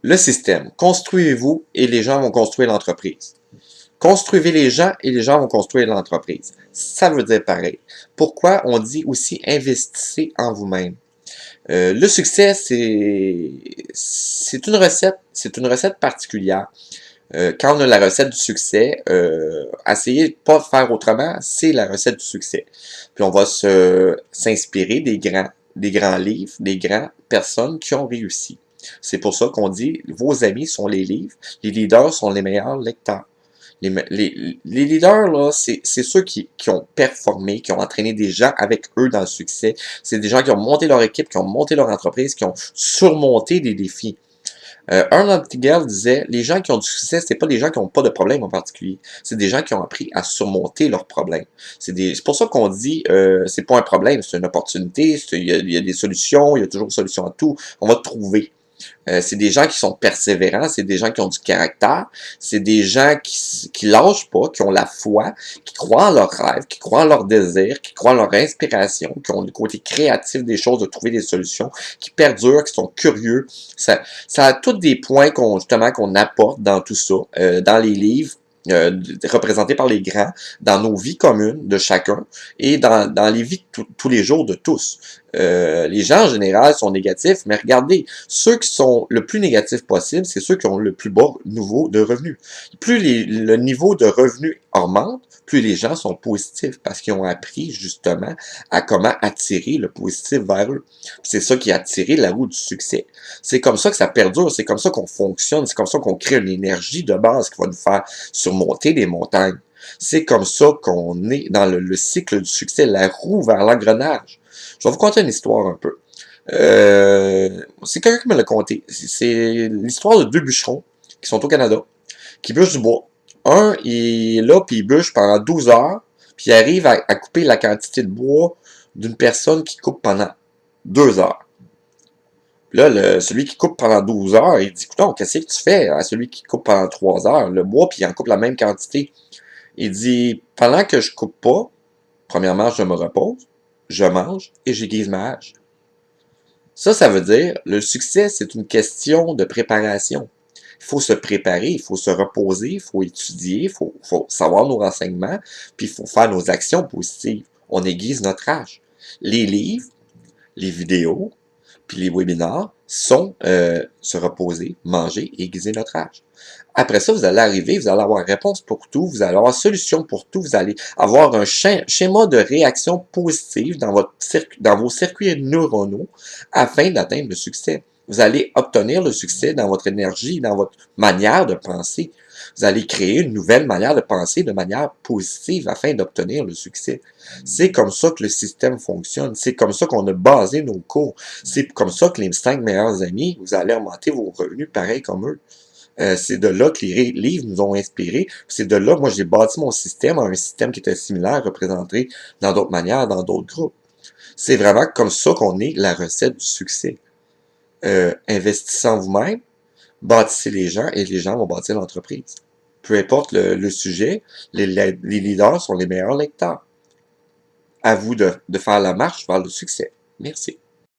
Le système. Construisez-vous et les gens vont construire l'entreprise. Construisez les gens et les gens vont construire l'entreprise. Ça veut dire pareil. Pourquoi on dit aussi investissez en vous-même? Le succès, c'est une recette particulière. Quand on a la recette du succès, essayez de pas faire autrement, c'est la recette du succès. Puis on va s'inspirer des grands livres, des grandes personnes qui ont réussi. C'est pour ça qu'on dit vos amis sont les livres, les leaders sont les meilleurs lecteurs. Les leaders, là, c'est ceux qui ont performé, qui ont entraîné des gens avec eux dans le succès. C'est des gens qui ont monté leur équipe, qui ont monté leur entreprise, qui ont surmonté des défis. Arnold Nightingale disait, les gens qui ont du succès, c'est pas des gens qui n'ont pas de problème en particulier. C'est des gens qui ont appris à surmonter leurs problèmes. C'est pour ça qu'on dit, c'est pas un problème, c'est une opportunité, il y a des solutions, il y a toujours une solution à tout. On va trouver. C'est des gens qui sont persévérants, c'est des gens qui ont du caractère, c'est des gens qui lâchent pas, qui ont la foi, qui croient en leurs rêves, qui croient en leurs désirs, qui croient en leur inspiration, qui ont le côté créatif des choses, de trouver des solutions, qui perdurent, qui sont curieux. Ça a tous des points justement qu'on apporte dans tout ça, dans les livres, représentés par les grands, dans nos vies communes de chacun et dans les vies de tous les jours de tous. Les gens en général sont négatifs, mais regardez, ceux qui sont le plus négatifs possible, c'est ceux qui ont le plus bas niveau de revenus. Plus le niveau de revenus augmente, plus les gens sont positifs parce qu'ils ont appris justement à comment attirer le positif vers eux. C'est ça qui a attiré la roue du succès. C'est comme ça que ça perdure, c'est comme ça qu'on fonctionne, c'est comme ça qu'on crée une énergie de base qui va nous faire surmonter des montagnes. C'est comme ça qu'on est dans le cycle du succès, la roue vers l'engrenage. Je vais vous conter une histoire un peu. C'est quelqu'un qui me l'a conté. C'est l'histoire de deux bûcherons qui sont au Canada, qui bûchent du bois. Un, il est là, puis il bûche pendant 12 heures, puis il arrive à couper la quantité de bois d'une personne qui coupe pendant 2 heures. Puis là, celui qui coupe pendant 12 heures, il dit, écoute, qu'est-ce que tu fais à celui qui coupe pendant 3 heures? Le bois, puis il en coupe la même quantité. Il dit, pendant que je coupe pas, premièrement, je me repose, je mange et j'aiguise ma hache. Ça veut dire, le succès, c'est une question de préparation. Il faut se préparer, il faut se reposer, il faut étudier, faut savoir nos renseignements, puis il faut faire nos actions positives. On aiguise notre hache. Les livres, les vidéos, puis les webinars sont se reposer, manger et aiguiser notre hache. Après ça, vous allez arriver, vous allez avoir réponse pour tout, vous allez avoir solution pour tout, vous allez avoir un schéma de réaction positive dans vos circuits neuronaux afin d'atteindre le succès. Vous allez obtenir le succès dans votre énergie, dans votre manière de penser. Vous allez créer une nouvelle manière de penser de manière positive afin d'obtenir le succès. C'est comme ça que le système fonctionne. C'est comme ça qu'on a basé nos cours. C'est comme ça que les 5 meilleurs amis, vous allez augmenter vos revenus pareil comme eux. C'est de là que les livres nous ont inspirés. C'est de là, moi, j'ai bâti mon système, un système qui était similaire, représenté dans d'autres manières, dans d'autres groupes. C'est vraiment comme ça qu'on est la recette du succès. Investissez en vous-même, bâtissez les gens et les gens vont bâtir l'entreprise. Peu importe le sujet, les leaders sont les meilleurs lecteurs. À vous de faire la marche vers le succès. Merci.